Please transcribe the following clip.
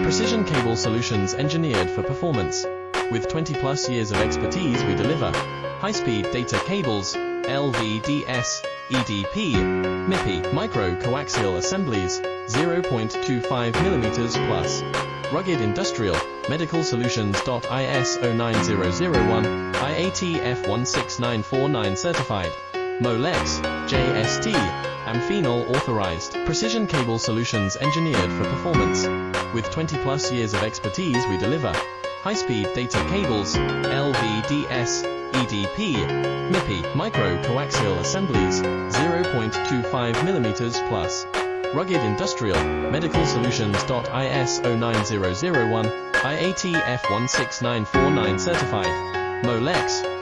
Precision cable solutions engineered for performance. With 20+ years of expertise, we deliver high-speed data cables, LVDS, EDP, MIPI, micro coaxial assemblies, 0.25 mm plus. Rugged industrial, medical solutions. ISO 9001, IATF 16949 certified. Molex, JST, Amphenol authorized. Precision cable solutions engineered for performance. With 20+ years of expertise, we deliver high-speed data cables, LVDS, EDP, MIPI, micro coaxial assemblies, 0.25 mm plus. Rugged industrial, medical solutions. ISO 9001, IATF 16949 certified. Molex,